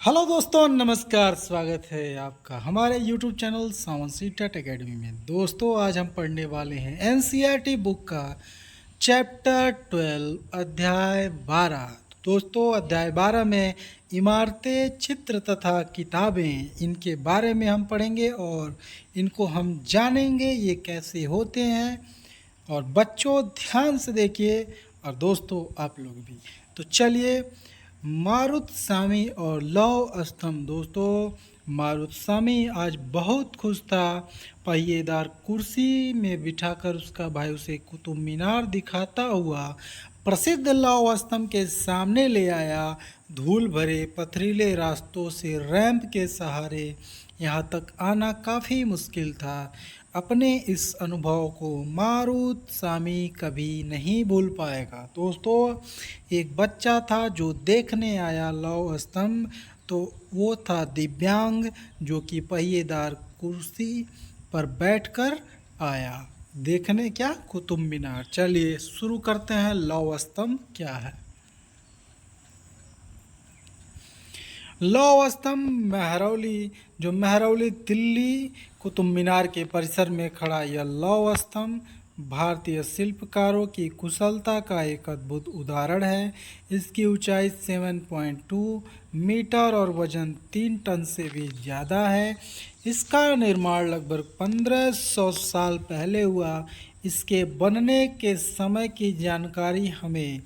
Hello दोस्तों, नमस्कार। स्वागत है आपका हमारे YouTube चैनल सावन सीटेट एकेडमी में। दोस्तों, आज हम पढ़ने वाले हैं एनसीईआरटी बुक का चैप्टर 12 अध्याय 12। दोस्तों, अध्याय 12 में इमारतें, चित्र तथा किताबें, इनके बारे में हम पढ़ेंगे और इनको हम जानेंगे ये कैसे होते हैं। और बच्चों, ध्यान से देखिए और दोस्तों आप लोग भी। तो चलिए, मारुतसामी और लौह स्तंभ। दोस्तों, मारुतसामी आज बहुत खुश था। पहिएदार कुर्सी में बिठाकर उसका भाई उसे कुतुब मीनार दिखाता हुआ प्रसिद्ध लौह स्तंभ के सामने ले आया। धूल भरे पथरीले रास्तों से रैंप के सहारे यहाँ तक आना काफ़ी मुश्किल था। अपने इस अनुभव को मारुतसामी कभी नहीं भूल पाएगा। दोस्तों, एक बच्चा था जो देखने आया लौह स्तंभ। तो वो था दिव्यांग, जो कि पहिएदार कुर्सी पर बैठकर आया देखने क्या, कुतुब मीनार। चलिए शुरू करते हैं। लौह स्तंभ क्या है? लौह स्तंभ मेहरौली दिल्ली कुतुब मीनार के परिसर में खड़ा यह लौह स्तंभ भारतीय शिल्पकारों की कुशलता का एक अद्भुत उदाहरण है। इसकी ऊंचाई 7.2 मीटर और वजन 3 टन से भी ज़्यादा है। इसका निर्माण लगभग 1500 साल पहले हुआ। इसके बनने के समय की जानकारी हमें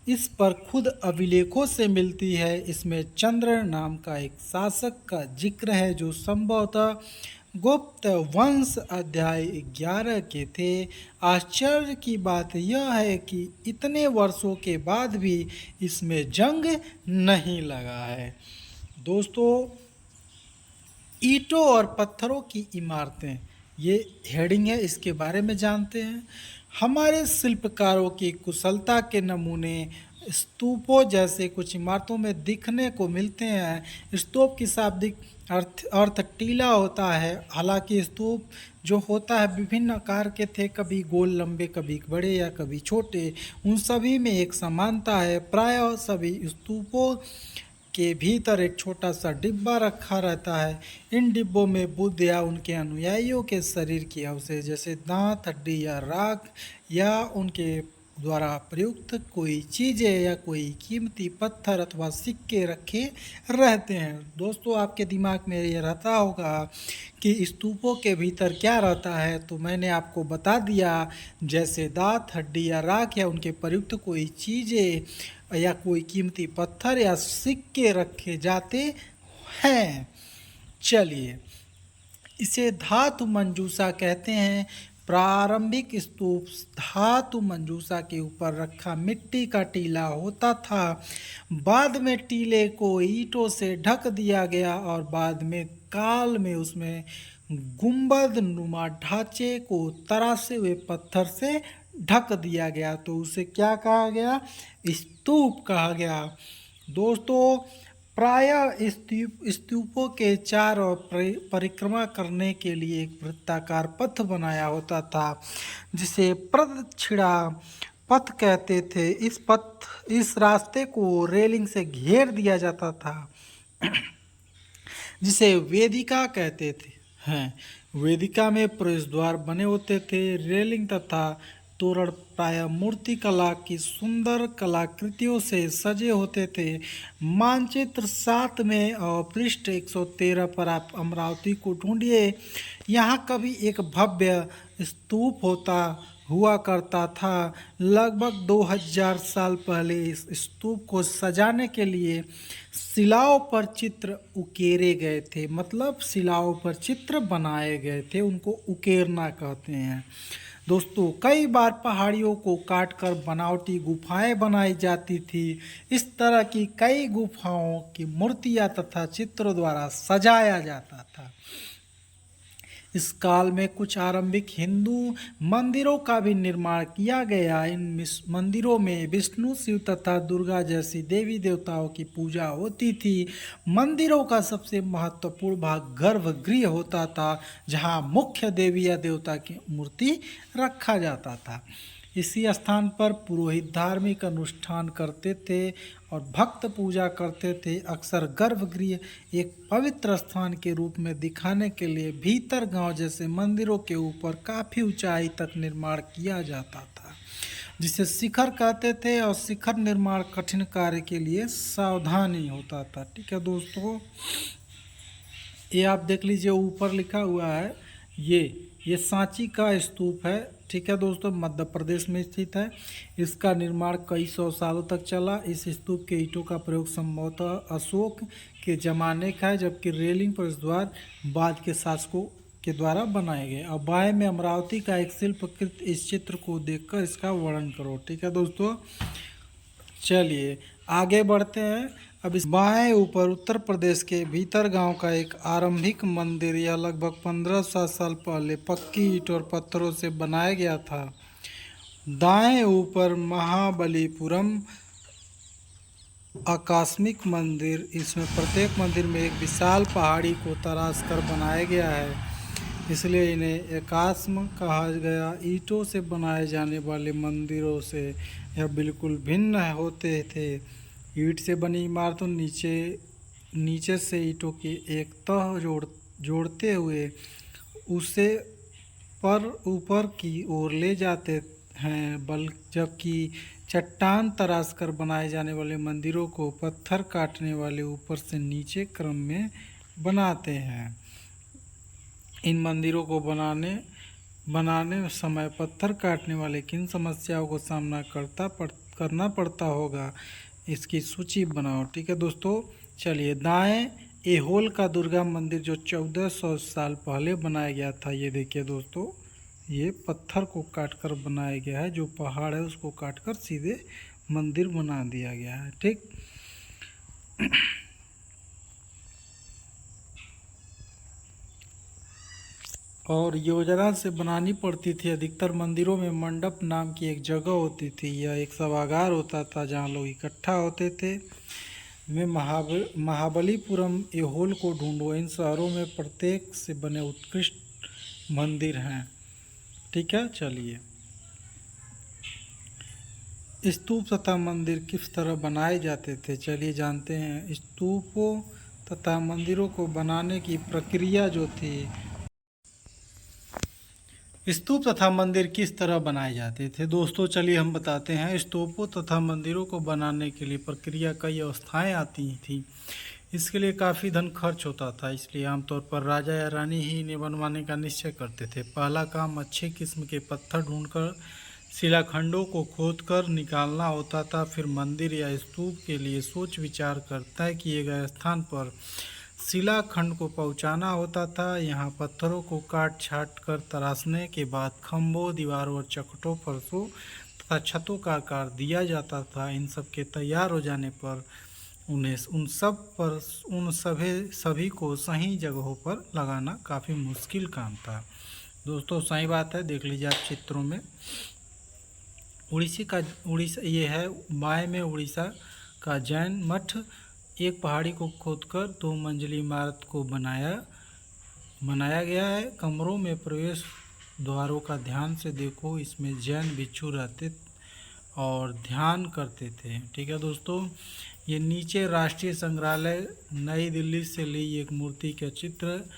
इस पर खुद अभिलेखों से मिलती है। इसमें चंद्र नाम का एक शासक का जिक्र है जो संभवतः गुप्त वंश अध्याय 11 के थे। आश्चर्य की बात यह है कि इतने वर्षों के बाद भी इसमें जंग नहीं लगा है। दोस्तों, ईंटों और पत्थरों की इमारतें, ये हेडिंग है, इसके बारे में जानते हैं। हमारे शिल्पकारों की कुशलता के नमूने स्तूपों जैसे कुछ इमारतों में दिखने को मिलते हैं। स्तूप की शाब्दिक अर्थ टीला होता है। हालांकि स्तूप जो होता है विभिन्न आकार के थे, कभी गोल लंबे, कभी बड़े या कभी छोटे। उन सभी में एक समानता है। प्रायः सभी स्तूपों के भीतर एक छोटा सा डिब्बा रखा रहता है। इन डिब्बों में बुद्ध या उनके अनुयायियों के शरीर की अवशेष जैसे दांत, हड्डी या राख या उनके द्वारा प्रयुक्त कोई चीज़ें या कोई कीमती पत्थर अथवा सिक्के रखे रहते हैं। दोस्तों, आपके दिमाग में ये रहता होगा कि स्तूपों के भीतर क्या रहता है, तो मैंने आपको बता दिया। जैसे दांत, हड्डी या राख या उनके प्रयुक्त कोई चीज़ें या कोई कीमती पत्थर या सिक्के रखे जाते हैं। चलिए, इसे धातु मंजूषा कहते हैं। प्रारंभिक स्तूप धातु मंजूषा के ऊपर रखा मिट्टी का टीला होता था। बाद में टीले को ईंटों से ढक दिया गया और बाद में काल में उसमें गुंबद नुमा ढांचे को तरासे हुए पत्थर से ढक दिया गया, तो उसे क्या कहा गया? स्तूप कहा गया। दोस्तों, प्रायः स्तूपों के चारों परिक्रमा करने के लिए एक वृत्ताकार पथ बनाया होता था, जिसे प्रदक्षिणा पथ कहते थे। इस रास्ते को रेलिंग से घेर दिया जाता था, जिसे वेदिका कहते थे हैं। वेदिका में प्रवेश द्वार बने होते थे। रेलिंग तथा तोरण प्रायः मूर्ति कला की सुंदर कलाकृतियों से सजे होते थे। मानचित्र 7 में और पृष्ठ 113 पर आप अमरावती को ढूंढिए। यहाँ कभी एक भव्य स्तूप हुआ करता था। लगभग 2000 साल पहले इस स्तूप को सजाने के लिए शिलाओं पर चित्र उकेरे गए थे। मतलब शिलाओं पर चित्र बनाए गए थे, उनको उकेरना कहते हैं। दोस्तों, कई बार पहाड़ियों को काटकर बनावटी गुफाएं बनाई जाती थी। इस तरह की कई गुफाओं की मूर्तियां तथा चित्रों द्वारा सजाया जाता था। इस काल में कुछ आरंभिक हिंदू मंदिरों का भी निर्माण किया गया। इन मंदिरों में विष्णु, शिव तथा दुर्गा जैसी देवी देवताओं की पूजा होती थी। मंदिरों का सबसे महत्वपूर्ण भाग गर्भगृह होता था, जहां मुख्य देवी या देवता की मूर्ति रखा जाता था। इसी स्थान पर पुरोहित धार्मिक अनुष्ठान करते थे और भक्त पूजा करते थे। अक्सर गर्भगृह एक पवित्र स्थान के रूप में दिखाने के लिए भीतर गांव जैसे मंदिरों के ऊपर काफ़ी ऊंचाई तक निर्माण किया जाता था, जिसे शिखर कहते थे। और शिखर निर्माण कठिन कार्य के लिए सावधानी होता था। ठीक है दोस्तों, ये आप देख लीजिए ऊपर लिखा हुआ है, ये सांची का स्तूप है। ठीक है दोस्तों, मध्य प्रदेश में स्थित है। इसका निर्माण कई सौ सालों तक चला। इस स्तूप के ईंटों का प्रयोग संभवतः अशोक के ज़माने का है, जबकि रेलिंग प्रवेश द्वार बाद के शासकों के द्वारा बनाए गए। अब बाएं में अमरावती का एक शिल्पकृत इस चित्र को देखकर इसका वर्णन करो। ठीक है दोस्तों, चलिए आगे बढ़ते हैं। अब इस बाएं ऊपर उत्तर प्रदेश के भीतर गांव का एक आरंभिक मंदिर, यह लगभग 1500 साल पहले पक्की ईंट और पत्थरों से बनाया गया था। दाएं ऊपर महाबलीपुरम आकस्मिक मंदिर, इसमें प्रत्येक मंदिर में एक विशाल पहाड़ी को तराश कर बनाया गया है, इसलिए इन्हें एकास्म कहा गया। ईंटों से बनाए जाने वाले मंदिरों से यह बिल्कुल भिन्न होते थे। ईंट से बनी इमारतों नीचे से ईंटों की एक तह जोड़ते हुए उसे पर ऊपर की ओर ले जाते हैं, जबकि चट्टान तराश कर बनाए जाने वाले मंदिरों को पत्थर काटने वाले ऊपर से नीचे क्रम में बनाते हैं। इन मंदिरों को बनाने समय पत्थर काटने वाले किन समस्याओं को सामना करना पड़ता होगा, इसकी सूची बनाओ। ठीक है दोस्तों, चलिए दाएं एहोल का दुर्गा मंदिर जो 1400 साल पहले बनाया गया था। ये देखिए दोस्तों, ये पत्थर को काटकर बनाया गया है, जो पहाड़ है उसको काटकर सीधे मंदिर बना दिया गया है। ठीक, और योजना से बनानी पड़ती थी। अधिकतर मंदिरों में मंडप नाम की एक जगह होती थी। यह एक सभागार होता था जहाँ लोग इकट्ठा होते थे। मैं महाबलीपुरम एहोल को ढूंढो। इन शहरों में प्रत्येक से बने उत्कृष्ट मंदिर हैं। ठीक है, चलिए स्तूप तथा मंदिर किस तरह बनाए जाते थे, चलिए जानते हैं। स्तूपों तथा मंदिरों को बनाने की प्रक्रिया जो थी, स्तूप तथा मंदिर किस तरह बनाए जाते थे दोस्तों, चलिए हम बताते हैं। स्तूपों तथा मंदिरों को बनाने के लिए प्रक्रिया कई अवस्थाएं आती थी। इसके लिए काफ़ी धन खर्च होता था, इसलिए आमतौर पर राजा या रानी ही इन्हें बनवाने का निश्चय करते थे। पहला काम अच्छे किस्म के पत्थर ढूंढकर शिलाखंडों को खोदकर निकालना होता था। फिर मंदिर या स्तूप के लिए सोच विचार कर तय किए गए स्थान पर शिलाखंड को पहुंचाना होता था। यहाँ पत्थरों को काट छाट कर तराशने के बाद खंभों, दीवारों और चौखटों, फर्शों तथा छतों का आकार दिया जाता था। इन सब के तैयार हो जाने पर उन सभी को सही जगहों पर लगाना काफ़ी मुश्किल काम था दोस्तों। सही बात है, देख लीजिए आप चित्रों में। उड़ीसा ये है बाएं में उड़ीसा का जैन मठ। एक पहाड़ी को खोदकर 2 मंजिली इमारत को बनाया गया है। कमरों में प्रवेश द्वारों का ध्यान से देखो, इसमें जैन भिक्षु रहते और ध्यान करते थे। ठीक है दोस्तों, ये नीचे राष्ट्रीय संग्रहालय नई दिल्ली से ली एक मूर्ति का चित्र।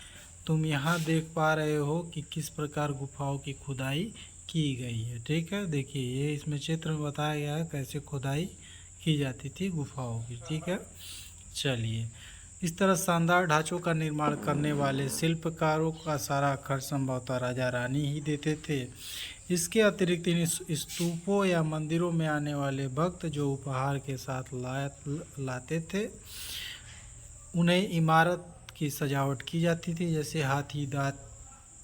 तुम यहाँ देख पा रहे हो कि किस प्रकार गुफाओं की खुदाई की गई है। ठीक है, देखिए ये इसमें चित्र में बताया गया है कैसे खुदाई की जाती थी गुफाओं की। ठीक है, चलिए इस तरह शानदार ढांचों का निर्माण करने वाले शिल्पकारों का सारा खर्च संभवतः राजा रानी ही देते थे। इसके अतिरिक्त इन स्तूपों या मंदिरों में आने वाले भक्त जो उपहार के साथ लाते थे, उन्हें इमारत की सजावट की जाती थी। जैसे हाथी दांत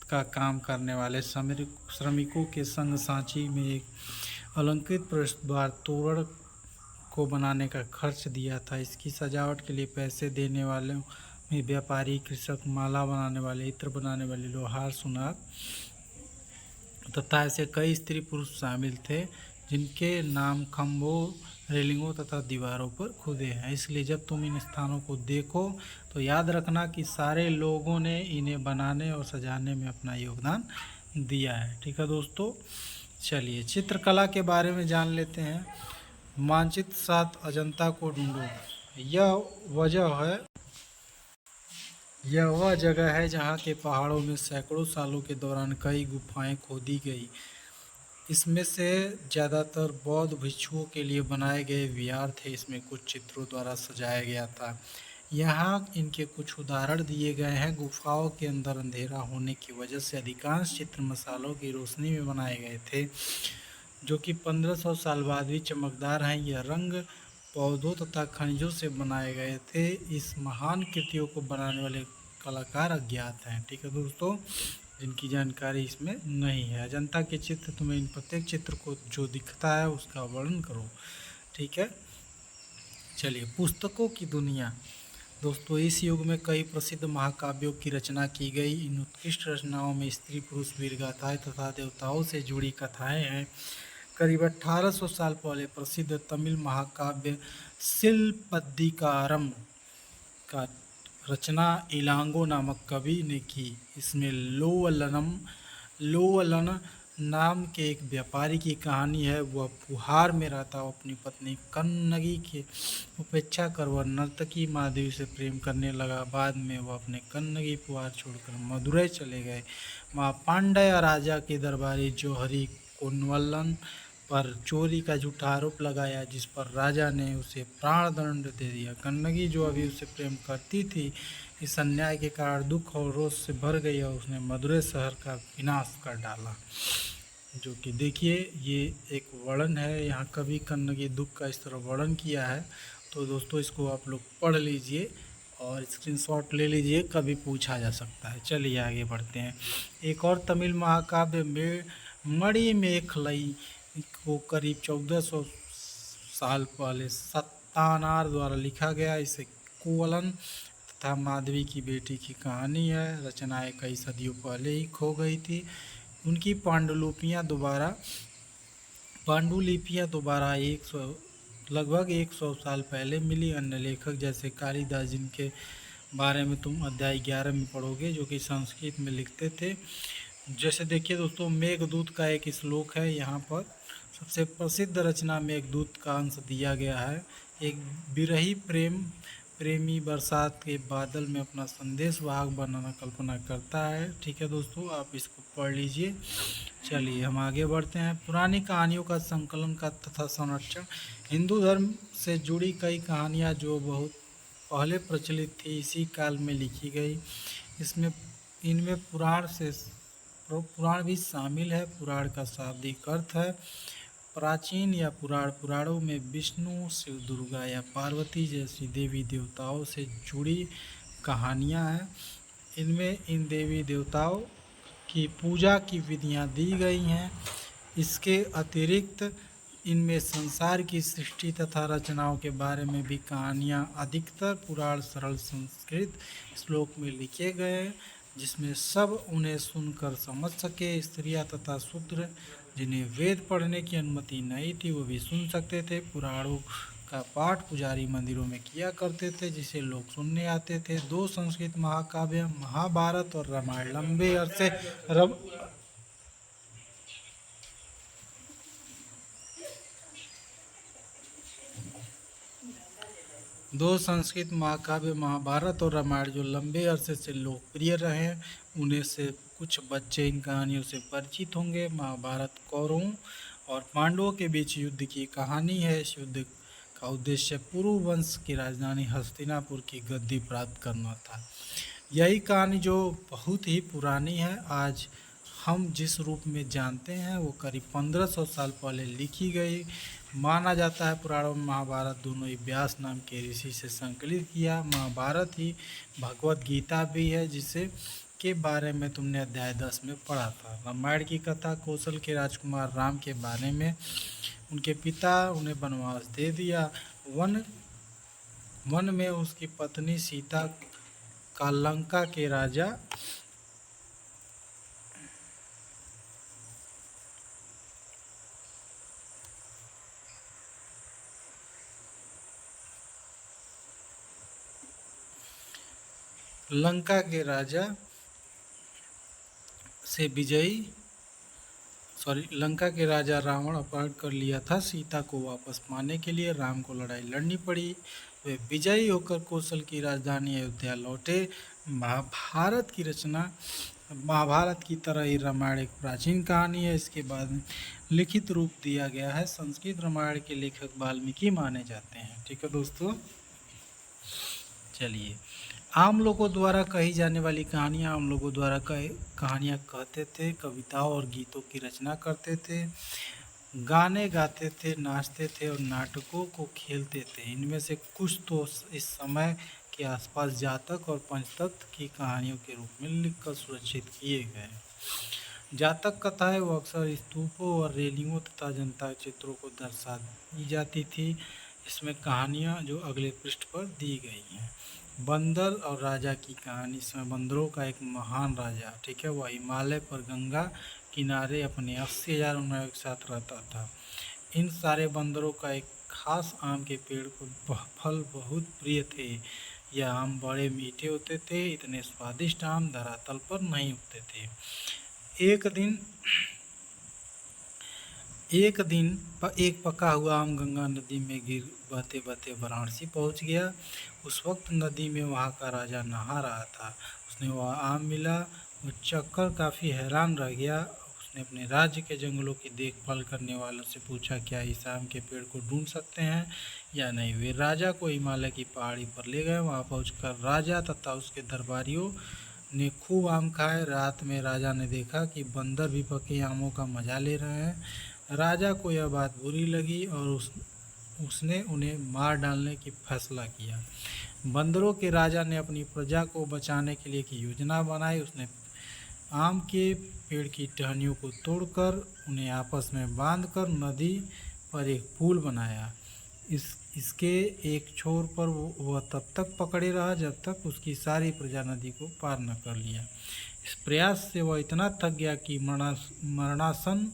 का काम करने वाले श्रमिकों के संग सांची में एक अलंकृत प्रवेश द्वार तोरण को बनाने का खर्च दिया था। इसकी सजावट के लिए पैसे देने वालों में व्यापारी, कृषक, माला बनाने वाले, इत्र बनाने वाले, लोहार, सुनार तथा ऐसे कई स्त्री पुरुष शामिल थे जिनके नाम खंभों, रेलिंगों तथा दीवारों पर खुदे हैं। इसलिए जब तुम इन स्थानों को देखो तो याद रखना कि सारे लोगों ने इन्हें बनाने और सजाने में अपना योगदान दिया है। ठीक है दोस्तों, चलिए चित्रकला के बारे में जान लेते हैं। मानचित्र सात अजंता को ढूंढो। यह वजह है यह वह जगह है जहाँ के पहाड़ों में सैकड़ों सालों के दौरान कई गुफाएं खोदी गई। इसमें से ज़्यादातर बौद्ध भिक्षुओं के लिए बनाए गए विहार थे। इसमें कुछ चित्रों द्वारा सजाया गया था। यहाँ इनके कुछ उदाहरण दिए गए हैं। गुफाओं के अंदर अंधेरा होने की वजह से अधिकांश चित्र मसालों की रोशनी में बनाए गए थे, जो कि 1500 साल बाद भी चमकदार हैं। यह रंग पौधों तथा खनिजों से बनाए गए थे। इस महान कृतियों को बनाने वाले कलाकार अज्ञात हैं। ठीक है दोस्तों, जिनकी जानकारी इसमें नहीं है। अजंता के चित्र, तुम्हें इन प्रत्येक चित्र को जो दिखता है उसका वर्णन करो। ठीक है, चलिए पुस्तकों की दुनिया। दोस्तों, इस युग में कई प्रसिद्ध महाकाव्यों की रचना की गई। इन उत्कृष्ट रचनाओं में स्त्री पुरुष वीर गाथाएं तथा देवताओं से जुड़ी कथाएं हैं। करीब 1800 साल पहले प्रसिद्ध तमिल महाकाव्य सिलपद्दिकारम का रचना इलांगो नामक कवि ने की। इसमें लोवलन नाम के एक व्यापारी की कहानी है। वह पुहार में रहता, वो अपनी पत्नी कन्नगी की उपेक्षा कर वह नर्तकी माधवी से प्रेम करने लगा। बाद में वह अपने कन्नगी पुहार छोड़कर मदुरै चले गए। वहाँ पांड्या राजा के दरबारी जौहरी कोन्वलन पर चोरी का झूठा आरोप लगाया, जिस पर राजा ने उसे प्राण दंड दे दिया। कन्नगी, जो अभी उसे प्रेम करती थी, इस अन्याय के कारण दुख और रोष से भर गई और उसने मदुरै शहर का विनाश कर डाला। जो कि देखिए, ये एक वर्णन है। यहाँ कवि कन्नगी दुख का इस तरह वर्णन किया है। तो दोस्तों, इसको आप लोग पढ़ लीजिए और स्क्रीनशॉट ले लीजिए, कभी पूछा जा सकता है। चलिए आगे बढ़ते हैं। एक और तमिल महाकाव्य में मणिमेखलई को करीब 1400 साल पहले सत्तानार द्वारा लिखा गया। इसे कोवलन तथा माधवी की बेटी की कहानी है। रचनाएं कई सदियों पहले ही खो गई थी। उनकी पांडुलिपियाँ दोबारा लगभग 100 साल पहले मिली। अन्य लेखक जैसे कालिदास, जिनके बारे में तुम अध्याय 11 में पढ़ोगे, जो कि संस्कृत में लिखते थे। जैसे देखिए दोस्तों, मेघदूत का एक श्लोक है। यहाँ पर सबसे प्रसिद्ध रचना मेघदूत का अंश दिया गया है। एक विरही प्रेमी बरसात के बादल में अपना संदेश वाहक बनाना कल्पना करता है। ठीक है दोस्तों, आप इसको पढ़ लीजिए। चलिए हम आगे बढ़ते हैं। पुरानी कहानियों का संकलन का तथा संरक्षण। हिंदू धर्म से जुड़ी कई कहानियाँ जो बहुत पहले प्रचलित थी, इसी काल में लिखी गई। इनमें पुराण भी शामिल है। पुराण का शाब्दिक अर्थ है प्राचीन या पुराणों में विष्णु, शिव, दुर्गा या पार्वती जैसी देवी देवताओं से जुड़ी कहानियाँ हैं। इनमें इन देवी देवताओं की पूजा की विधियाँ दी गई हैं। इसके अतिरिक्त इनमें संसार की सृष्टि तथा रचनाओं के बारे में भी कहानियाँ, अधिकतर पुराण सरल संस्कृत श्लोक में लिखे गए, जिसमें सब उन्हें सुनकर समझ सके। स्त्रियाँ तथा शूद्र, जिन्हें वेद पढ़ने की अनुमति नहीं थी, वो भी सुन सकते थे। पुराणों का पाठ पुजारी मंदिरों में किया करते थे, जिसे लोग सुनने आते थे। दो संस्कृत महाकाव्य महाभारत और रामायण लंबे अरसे दो संस्कृत महाकाव्य महाभारत और रामायण जो लंबे अरसे से लोकप्रिय रहे, उन्हें से कुछ बच्चे इन कहानियों से परिचित होंगे। महाभारत कौरवों और पांडवों के बीच युद्ध की कहानी है। इस युद्ध का उद्देश्य पुरु वंश की राजधानी हस्तिनापुर की गद्दी प्राप्त करना था। यही कहानी जो बहुत ही पुरानी है, आज हम जिस रूप में जानते हैं, वो करीब 1500 साल पहले लिखी गई। माना जाता है पुराणों में महाभारत दोनों ही व्यास नाम के ऋषि से संकलित किया। महाभारत ही भगवत गीता भी है, जिसे के बारे में तुमने अध्याय 10 में पढ़ा था। रामायण की कथा कौशल के राजकुमार राम के बारे में। उनके पिता उन्हें वनवास दे दिया। वन में उसकी पत्नी सीता का लंका के राजा से विजयी सॉरी लंका के राजा रावण अपहरण कर लिया था सीता को वापस पाने के लिए राम को लड़ाई लड़नी पड़ी। वे विजयी होकर कौशल की राजधानी अयोध्या लौटे। महाभारत की रचना महाभारत की तरह ही रामायण एक प्राचीन कहानी है। इसके बाद लिखित रूप दिया गया है। संस्कृत रामायण के लेखक वाल्मीकि माने जाते हैं। ठीक है दोस्तों, चलिए आम लोगों द्वारा कही जाने वाली कहानियाँ आम लोगों द्वारा कहानियाँ कहते थे, कविताओं और गीतों की रचना करते थे, गाने गाते थे, नाचते थे और नाटकों को खेलते थे। इनमें से कुछ तो इस समय के आसपास जातक और पंचतत्व की कहानियों के रूप में लिखकर सुरक्षित किए गए। जातक कथाएं वो अक्सर स्तूपों और रेलिंगों तथा जनता चित्रों को दर्शाई जाती थी। इसमें कहानियाँ जो अगले पृष्ठ पर दी गई हैं। बंदर और राजा की कहानी। इसमें बंदरों का एक महान राजा, ठीक है, वह हिमालय पर गंगा किनारे अपने 80,000 उन्नाव के साथ रहता था। इन सारे बंदरों का एक खास आम के पेड़ को फल बहुत प्रिय थे। यह आम बड़े मीठे होते थे। इतने स्वादिष्ट आम धरातल पर नहीं उगते थे। एक दिन एक पका हुआ आम गंगा नदी में गिर बहते बहते वाराणसी पहुंच गया। उस वक्त नदी में वहां का राजा नहा रहा था। उसने वह आम मिला। वो चक्कर काफ़ी हैरान रह गया। उसने अपने राज्य के जंगलों की देखभाल करने वालों से पूछा, क्या इस आम के पेड़ को ढूंढ सकते हैं या नहीं। वे राजा को हिमालय की पहाड़ी पर ले गए। वहाँ पहुँचकर राजा तथा उसके दरबारियों ने खूब आम खाए। रात में राजा ने देखा कि बंदर भी पके आमों का मजा ले रहे हैं। राजा को यह बात बुरी लगी और उसने उन्हें मार डालने की फैसला किया। बंदरों के राजा ने अपनी प्रजा को बचाने के लिए एक योजना बनाई। उसने आम के पेड़ की टहनियों को तोड़कर उन्हें आपस में बांधकर नदी पर एक पुल बनाया। इसके एक छोर पर वह तब तक पकड़े रहा जब तक उसकी सारी प्रजा नदी को पार न कर लिया। इस प्रयास से वह इतना थक गया कि मरणासन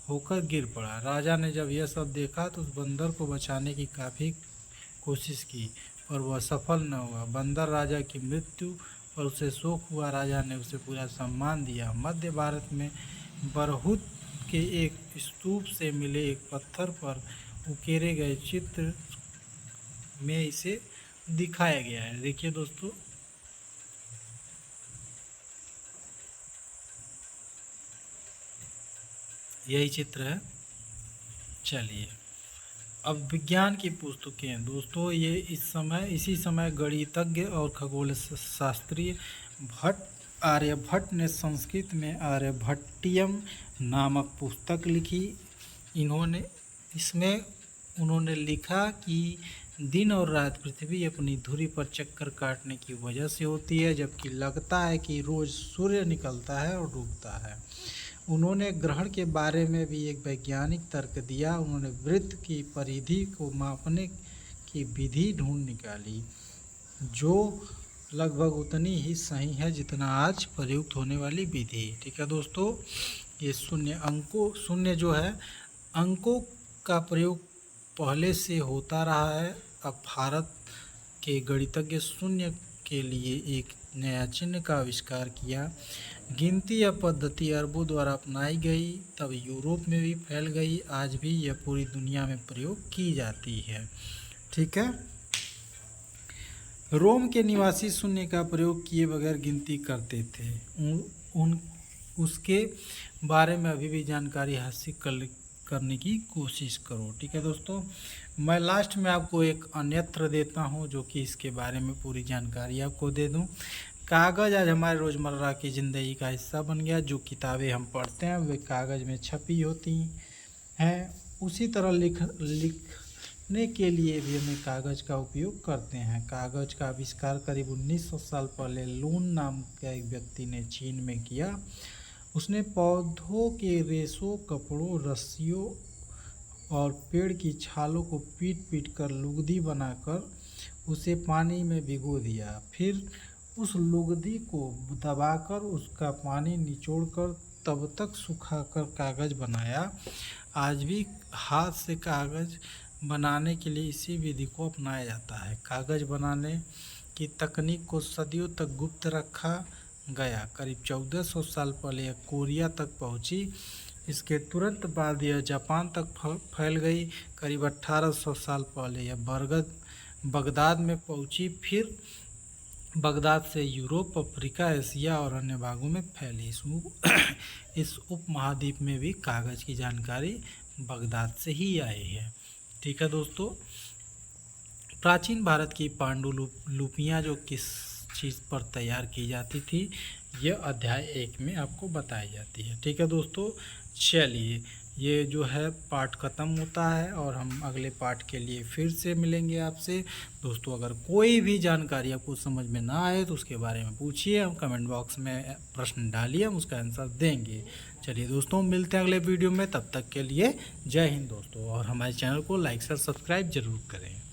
होकर गिर पड़ा। राजा ने जब यह सब देखा तो उस बंदर को बचाने की काफ़ी कोशिश की, पर वह सफल न हुआ। बंदर राजा की मृत्यु पर उसे शोक हुआ। राजा ने उसे पूरा सम्मान दिया। मध्य भारत में बरहुत के एक स्तूप से मिले एक पत्थर पर उकेरे गए चित्र में इसे दिखाया गया है। देखिए दोस्तों, यही चित्र है। चलिए अब विज्ञान की पुस्तकें हैं दोस्तों। ये इसी समय गणितज्ञ और खगोल शास्त्री आर्यभट्ट ने संस्कृत में आर्यभट्टियम नामक पुस्तक लिखी। उन्होंने लिखा कि दिन और रात पृथ्वी अपनी धुरी पर चक्कर काटने की वजह से होती है, जबकि लगता है कि रोज़ सूर्य निकलता है और डूबता है। उन्होंने ग्रहण के बारे में भी एक वैज्ञानिक तर्क दिया। उन्होंने वृत्त की परिधि को मापने की विधि ढूंढ निकाली, जो लगभग उतनी ही सही है जितना आज प्रयुक्त होने वाली विधि। ठीक है दोस्तों, ये शून्य जो है अंकों का प्रयोग पहले से होता रहा है। अब भारत के गणितज्ञ शून्य के लिए एक नया चिन्ह का आविष्कार किया। गिनती यह पद्धति अरबों द्वारा अपनाई गई, तब यूरोप में भी फैल गई। आज भी यह पूरी दुनिया में प्रयोग की जाती है। ठीक है, रोम के निवासी शून्य का प्रयोग किए बगैर गिनती करते थे। उसके बारे में अभी भी जानकारी हासिल करने की कोशिश करो। ठीक है दोस्तों, मैं लास्ट में आपको एक अन्यत्र देता हूं जो कि इसके बारे में पूरी जानकारी आपको दे दूं। कागज़ आज हमारे रोज़मर्रा की ज़िंदगी का हिस्सा बन गया। जो किताबें हम पढ़ते हैं वे कागज़ में छपी होती हैं। उसी तरह लिखने के लिए भी हमें कागज़ का उपयोग करते हैं। कागज़ का आविष्कार करीब 1900 साल पहले लून नाम का एक व्यक्ति ने चीन में किया। उसने पौधों के रेशों, कपड़ों, रस्सियों और पेड़ की छालों को पीट कर लुगदी बनाकर उसे पानी में भिगो दिया। फिर उस लुगदी को दबाकर उसका पानी निचोड़कर तब तक सुखाकर कागज़ बनाया। आज भी हाथ से कागज़ बनाने के लिए इसी विधि को अपनाया जाता है। कागज़ बनाने की तकनीक को सदियों तक गुप्त रखा गया। करीब 1400 साल पहले यह कोरिया तक पहुंची। इसके तुरंत बाद यह जापान तक फैल गई। करीब 1800 साल पहले यह बगदाद में पहुंची, फिर बगदाद से यूरोप, अफ्रीका, एशिया और अन्य भागों में फैली। इस उपमहाद्वीप में भी कागज़ की जानकारी बगदाद से ही आई है। ठीक है दोस्तों, प्राचीन भारत की पांडुलिपियाँ जो किस चीज़ पर तैयार की जाती थी, यह अध्याय 1 में आपको बताई जाती है। ठीक है दोस्तों, चलिए ये जो है पार्ट ख़त्म होता है और हम अगले पार्ट के लिए फिर से मिलेंगे आपसे। दोस्तों अगर कोई भी जानकारी आपको समझ में ना आए तो उसके बारे में पूछिए, हम कमेंट बॉक्स में प्रश्न डालिए, हम उसका आंसर देंगे। चलिए दोस्तों, मिलते हैं अगले वीडियो में, तब तक के लिए जय हिंद दोस्तों, और हमारे चैनल को लाइक शेयर सब्सक्राइब ज़रूर करें।